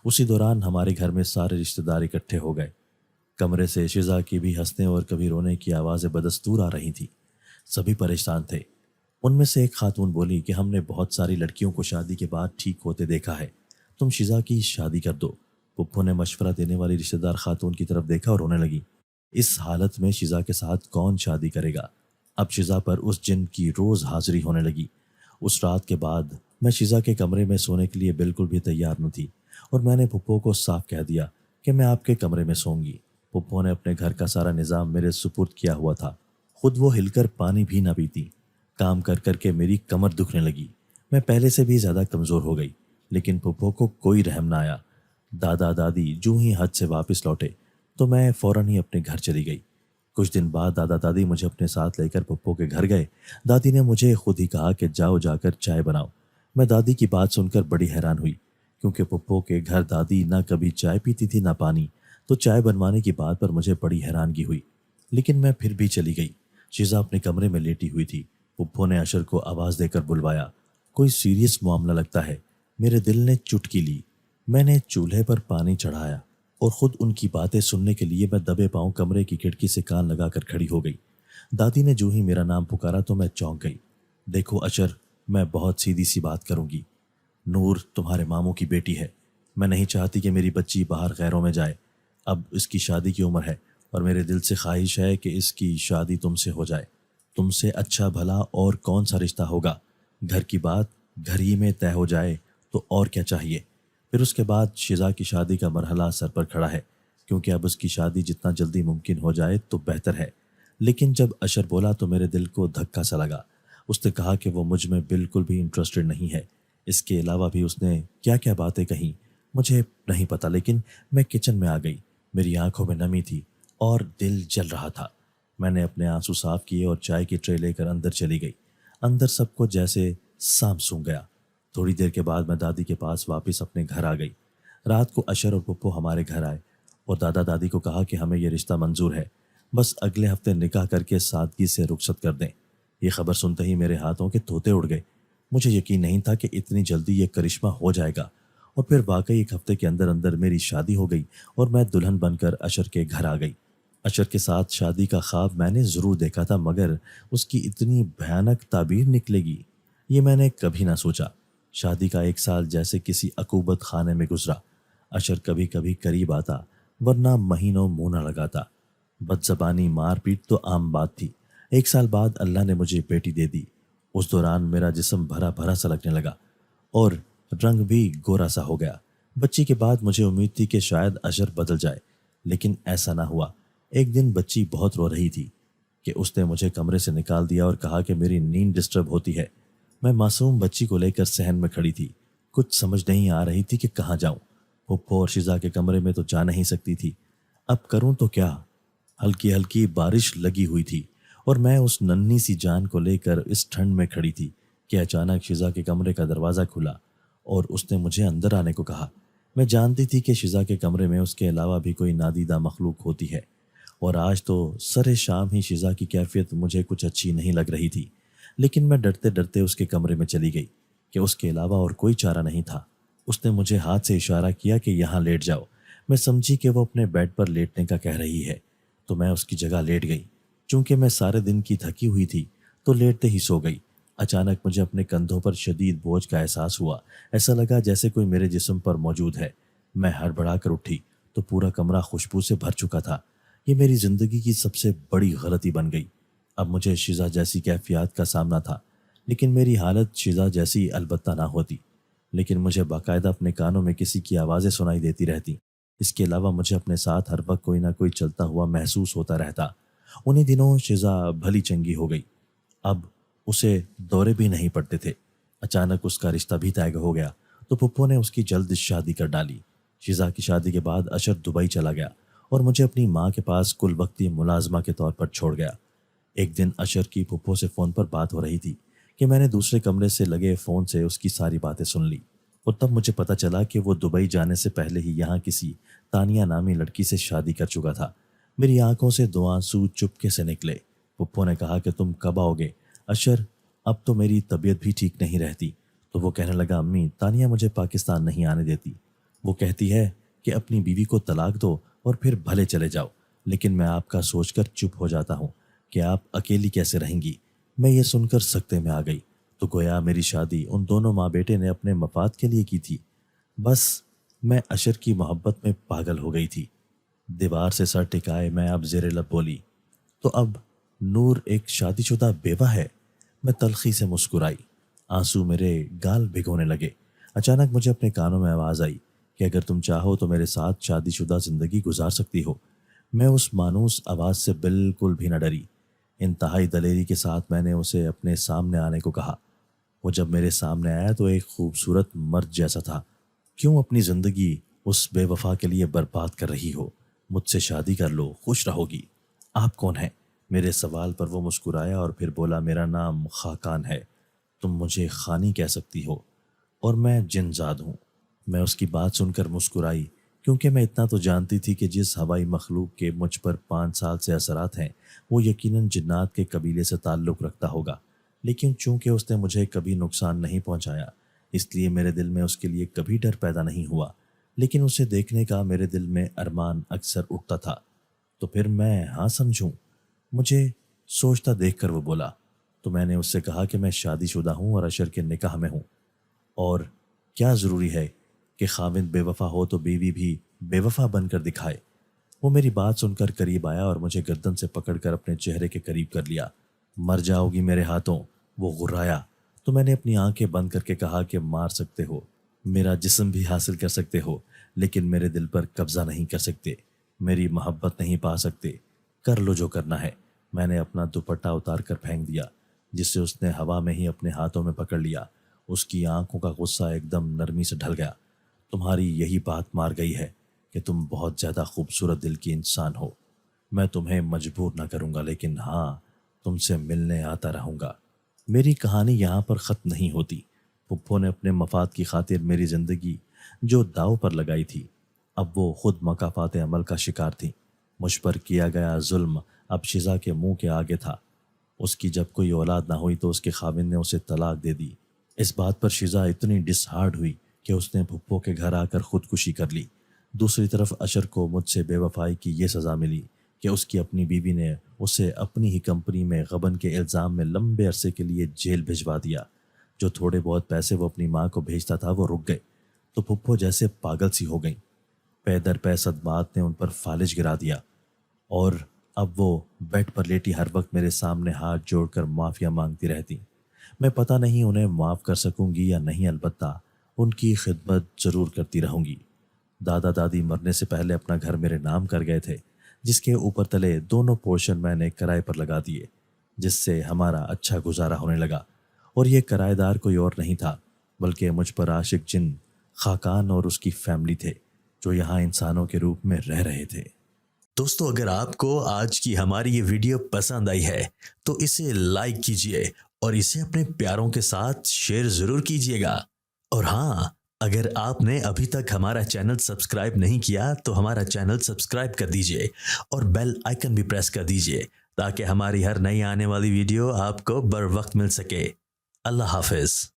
اسی دوران ہمارے گھر میں سارے رشتہ دار اکٹھے ہو گئے۔ کمرے سے شزا کی بھی ہنسنے اور کبھی رونے کی آوازیں بدستور آ رہی تھیں۔ سبھی پریشان تھے۔ ان میں سے ایک خاتون بولی کہ ہم نے بہت ساری لڑکیوں کو شادی کے بعد ٹھیک ہوتے دیکھا ہے، تم شزا کی شادی کر دو۔ پپھو نے مشورہ دینے والی رشتہ دار خاتون کی طرف دیکھا اور رونے لگی۔ اس حالت میں شزا کے ساتھ کون شادی کرے گا؟ اب شزا پر اس جن کی روز حاضری ہونے لگی۔ اس رات کے بعد میں شزا کے کمرے میں سونے کے لیے بالکل بھی تیار نہ تھی اور میں نے پپھو کو صاف کہہ دیا کہ میں آپ کے کمرے میں سوں گی۔ پپھو نے اپنے گھر کا سارا نظام میرے سپرد کیا ہوا تھا، خود وہ ہل کر پانی بھی نہ پیتی۔ کام کر کر کے میری کمر دکھنے لگی، میں پہلے سے بھی زیادہ کمزور ہو گئی، لیکن پپھو کو کوئی رحم نہ آیا۔ دادا دادی جو ہی حج سے واپس لوٹے تو میں فوراً ہی اپنے گھر چلی گئی۔ کچھ دن بعد دادا دادی مجھے اپنے ساتھ لے کر پپھو کے گھر گئے۔ دادی نے مجھے خود ہی کہا کہ جاؤ جا کر چائے بناؤ۔ میں دادی کی بات سن کر بڑی حیران ہوئی کیونکہ پپھو کے گھر دادی نہ کبھی چائے پیتی تھی نہ پانی، تو چائے بنوانے کی بات پر مجھے بڑی حیرانگی ہوئی، لیکن میں پھر بھی چلی گئی۔ شیزا اپنے کمرے میں لیٹی ہوئی تھی۔ پپھو نے اشر کو آواز دے کر بلوایا۔ کوئی سیریس معاملہ لگتا ہے۔ میرے دل نے چٹکی لی۔ میں نے چولہے پر پانی چڑھایا اور خود ان کی باتیں سننے کے لیے میں دبے پاؤں کمرے کی کھڑکی سے کان لگا کر کھڑی ہو گئی۔ دادی نے جو ہی میرا نام پکارا تو میں چونک گئی۔ دیکھو اشر، میں بہت سیدھی سی بات کروں گی۔ نور تمہارے ماموں کی بیٹی ہے۔ میں نہیں چاہتی کہ میری بچی باہر غیروں میں جائے۔ اب اس کی شادی کی عمر ہے اور میرے دل سے خواہش ہے کہ اس کی شادی تم سے ہو جائے۔ تم سے اچھا بھلا اور کون سا رشتہ ہوگا؟ گھر کی بات گھر ہی میں طے ہو جائے تو اور کیا چاہیے؟ پھر اس کے بعد شزا کی شادی کا مرحلہ سر پر کھڑا ہے، کیونکہ اب اس کی شادی جتنا جلدی ممکن ہو جائے تو بہتر ہے۔ لیکن جب اشر بولا تو میرے دل کو دھکا سا لگا۔ اس نے کہا کہ وہ مجھ میں بالکل بھی انٹرسٹڈ نہیں ہے۔ اس کے علاوہ بھی اس نے کیا کیا باتیں کہیں مجھے نہیں پتا، لیکن میں کچن میں آ گئی۔ میری آنکھوں میں نمی تھی اور دل جل رہا تھا۔ میں نے اپنے آنسو صاف کیے اور چائے کی ٹرے لے کر اندر چلی گئی۔ اندر سب کو جیسے سانپ سونگھ گیا۔ تھوڑی دیر کے بعد میں دادی کے پاس واپس اپنے گھر آ گئی۔ رات کو اشر اور پپو ہمارے گھر آئے اور دادا دادی کو کہا کہ ہمیں یہ رشتہ منظور ہے، بس اگلے ہفتے نکاح کر کے سادگی سے رخصت کر دیں۔ یہ خبر سنتے ہی میرے ہاتھوں کے طوطے اڑ گئے۔ مجھے یقین نہیں تھا کہ اتنی جلدی یہ کرشمہ ہو جائے گا، اور پھر واقعی ایک ہفتے کے اندر اندر میری شادی ہو گئی اور میں دلہن بن کر اشر کے گھر آ گئی۔ اشر کے ساتھ شادی کا خواب میں نے ضرور دیکھا تھا، مگر اس کی اتنی بھیانک تعبیر نکلے گی یہ میں نے کبھی نہ سوچا۔ شادی کا 1 سال جیسے کسی عقوبت خانے میں گزرا۔ اشر کبھی کبھی قریب آتا، ورنہ مہینوں منہ نہ لگاتا۔ بد زبانی مار پیٹ تو عام بات تھی۔ 1 سال بعد اللہ نے مجھے بیٹی دے دی۔ اس دوران میرا جسم بھرا بھرا سا لگنے لگا اور رنگ بھی گورا سا ہو گیا۔ بچی کے بعد مجھے امید تھی کہ شاید اشر بدل جائے، لیکن ایسا نہ ہوا۔ ایک دن بچی بہت رو رہی تھی کہ اس نے مجھے کمرے سے نکال دیا اور کہا کہ میری نیند ڈسٹرب ہوتی ہے۔ میں معصوم بچی کو لے کر صحن میں کھڑی تھی۔ کچھ سمجھ نہیں آ رہی تھی کہ کہاں جاؤں۔ پھپھو اور شیزا کے کمرے میں تو جا نہیں سکتی تھی۔ اب کروں تو کیا؟ ہلکی ہلکی بارش لگی ہوئی تھی اور میں اس ننھی سی جان کو لے کر اس ٹھنڈ میں کھڑی تھی کہ اچانک شیزا کے کمرے کا دروازہ کھلا اور اس نے مجھے اندر آنے کو کہا۔ میں جانتی تھی کہ شیزا کے کمرے میں اس کے علاوہ بھی کوئی نادیدہ مخلوق ہوتی ہے، اور آج تو سر شام ہی شیزا کی کیفیت مجھے کچھ اچھی نہیں لگ رہی تھی، لیکن میں ڈرتے ڈرتے اس کے کمرے میں چلی گئی کہ اس کے علاوہ اور کوئی چارہ نہیں تھا۔ اس نے مجھے ہاتھ سے اشارہ کیا کہ یہاں لیٹ جاؤ۔ میں سمجھی کہ وہ اپنے بیڈ پر لیٹنے کا کہہ رہی ہے، تو میں اس کی جگہ لیٹ گئی۔ چونکہ میں سارے دن کی تھکی ہوئی تھی تو لیٹتے ہی سو گئی۔ اچانک مجھے اپنے کندھوں پر شدید بوجھ کا احساس ہوا۔ ایسا لگا جیسے کوئی میرے جسم پر موجود ہے۔ میں ہڑبڑا کر اٹھی تو پورا کمرہ خوشبو سے بھر چکا تھا۔ یہ میری زندگی کی سب سے بڑی غلطی بن گئی۔ اب مجھے شیزا جیسی کیفیات کا سامنا تھا، لیکن میری حالت شیزا جیسی البتہ نہ ہوتی۔ لیکن مجھے باقاعدہ اپنے کانوں میں کسی کی آوازیں سنائی دیتی رہتی۔ اس کے علاوہ مجھے اپنے ساتھ ہر وقت کوئی نہ کوئی چلتا ہوا محسوس ہوتا رہتا۔ انہی دنوں شیزا بھلی چنگی ہو گئی۔ اب اسے دورے بھی نہیں پڑتے تھے۔ اچانک اس کا رشتہ بھی طے ہو گیا تو پپو نے اس کی جلد شادی کر ڈالی۔ شیزا کی شادی کے بعد اشر دبئی چلا گیا اور مجھے اپنی ماں کے پاس کل وقتی ملازمہ کے طور پر چھوڑ گیا۔ ایک دن اشر کی پپو سے فون پر بات ہو رہی تھی کہ میں نے دوسرے کمرے سے لگے فون سے اس کی ساری باتیں سن لی، اور تب مجھے پتہ چلا کہ وہ دبئی جانے سے پہلے ہی یہاں کسی تانیہ نامی لڑکی سے شادی کر چکا تھا۔ میری آنکھوں سے 2 آنسو چپکے سے نکلے۔ پپو نے کہا کہ تم کب آؤ گے؟ اشر، اب تو میری طبیعت بھی ٹھیک نہیں رہتی۔ تو وہ کہنے لگا، امی، تانیہ مجھے پاکستان نہیں آنے دیتی۔ وہ کہتی ہے کہ اپنی بیوی کو طلاق دو اور پھر بھلے چلے جاؤ، لیکن میں آپ کا سوچ کر چپ ہو جاتا ہوں کہ آپ اکیلی کیسے رہیں گی۔ میں یہ سن کر سکتے میں آ گئی تو گویا میری شادی ان دونوں ماں بیٹے نے اپنے مفاد کے لیے کی تھی۔ بس میں اشر کی محبت میں پاگل ہو گئی تھی۔ دیوار سے سر ٹکائے میں اب زیر لب بولی، تو اب نور ایک شادی شدہ بیوہ ہے؟ میں تلخی سے مسکرائی۔ آنسو میرے گال بھگونے لگے۔ اچانک مجھے اپنے کانوں میں آواز آئی کہ اگر تم چاہو تو میرے ساتھ شادی شدہ زندگی گزار سکتی ہو۔ میں اس مانوس آواز سے بالکل بھی نہ ڈری۔ انتہائی دلیری کے ساتھ میں نے اسے اپنے سامنے آنے کو کہا۔ وہ جب میرے سامنے آیا تو ایک خوبصورت مرد جیسا تھا۔ کیوں اپنی زندگی اس بے وفا کے لیے برباد کر رہی ہو؟ مجھ سے شادی کر لو، خوش رہو گی۔ آپ کون ہیں؟ میرے سوال پر وہ مسکرایا اور پھر بولا، میرا نام خاقان ہے، تم مجھے خانی کہہ سکتی ہو، اور میں جن زاد ہوں۔ میں اس کی بات سن کر مسکرائی، کیونکہ میں اتنا تو جانتی تھی کہ جس ہوائی مخلوق کے مجھ پر 5 سال سے اثرات ہیں وہ یقیناً جنات کے قبیلے سے تعلق رکھتا ہوگا، لیکن چونکہ اس نے مجھے کبھی نقصان نہیں پہنچایا اس لیے میرے دل میں اس کے لیے کبھی ڈر پیدا نہیں ہوا، لیکن اسے دیکھنے کا میرے دل میں ارمان اکثر اٹھتا تھا۔ تو پھر میں ہاں سمجھوں؟ مجھے سوچتا دیکھ کر وہ بولا، تو میں نے اس سے کہا کہ میں شادی شدہ ہوں اور اشر کے نکاح میں ہوں، اور کیا ضروری ہے کہ خاوند بے وفا ہو تو بیوی بھی بے وفا بن کر دکھائے۔ وہ میری بات سن کر قریب آیا اور مجھے گردن سے پکڑ کر اپنے چہرے کے قریب کر لیا۔ مر جاؤ گی میرے ہاتھوں، وہ غرایا۔ تو میں نے اپنی آنکھیں بند کر کے کہا کہ مار سکتے ہو، میرا جسم بھی حاصل کر سکتے ہو، لیکن میرے دل پر قبضہ نہیں کر سکتے، میری محبت نہیں پا سکتے۔ کر لو جو کرنا ہے۔ میں نے اپنا دوپٹہ اتار کر پھینک دیا، جس سے اس نے ہوا میں ہی اپنے ہاتھوں میں پکڑ لیا۔ اس کی آنکھوں کا غصہ ایک دم نرمی سے ڈھل گیا۔ تمہاری یہی بات مار گئی ہے کہ تم بہت زیادہ خوبصورت دل کی انسان ہو۔ میں تمہیں مجبور نہ کروں گا، لیکن ہاں تم سے ملنے آتا رہوں گا۔ میری کہانی یہاں پر ختم نہیں ہوتی۔ پھپھو نے اپنے مفاد کی خاطر میری زندگی جو داؤ پر لگائی تھی، اب وہ خود مکافات عمل کا شکار تھی۔ مجھ پر کیا گیا ظلم اب شزا کے منہ کے آگے تھا۔ اس کی جب کوئی اولاد نہ ہوئی تو اس کے خاوند نے اسے طلاق دے دی۔ اس بات پر شزا اتنی ڈس ہارڈ ہوئی کہ اس نے پھپھو کے گھر آ کر خودکشی کر لی۔ دوسری طرف اشر کو مجھ سے بے وفائی کی یہ سزا ملی کہ اس کی اپنی بیوی نے اسے اپنی ہی کمپنی میں غبن کے الزام میں لمبے عرصے کے لیے جیل بھجوا دیا۔ جو تھوڑے بہت پیسے وہ اپنی ماں کو بھیجتا تھا وہ رک گئے، تو پھپھو جیسے پاگل سی ہو گئیں۔ پے در پے صدمات نے ان پر فالج گرا دیا، اور اب وہ بیڈ پر لیٹی ہر وقت میرے سامنے ہاتھ جوڑ کر معافیا مانگتی رہتی۔ میں پتہ نہیں انہیں معاف کر سکوں گی یا نہیں، البتہ ان کی خدمت ضرور کرتی رہوں گی۔ دادا دادی مرنے سے پہلے اپنا گھر میرے نام کر گئے تھے، جس کے اوپر تلے دونوں پورشن میں نے کرائے پر لگا دیے، جس سے ہمارا اچھا گزارا ہونے لگا۔ اور یہ کرایہ دار کوئی اور نہیں تھا بلکہ مجھ پر عاشق جن خاقان اور اس کی فیملی تھے، جو یہاں انسانوں کے روپ میں رہ رہے تھے۔ دوستو، اگر آپ کو آج کی ہماری یہ ویڈیو پسند آئی ہے تو اسے لائک کیجئے اور اسے اپنے پیاروں کے ساتھ شیئر ضرور کیجئے گا۔ اور ہاں، اگر آپ نے ابھی تک ہمارا چینل سبسکرائب نہیں کیا تو ہمارا چینل سبسکرائب کر دیجئے اور بیل آئیکن بھی پریس کر دیجئے تاکہ ہماری ہر نئی آنے والی ویڈیو آپ کو بر وقت مل سکے۔ اللہ حافظ۔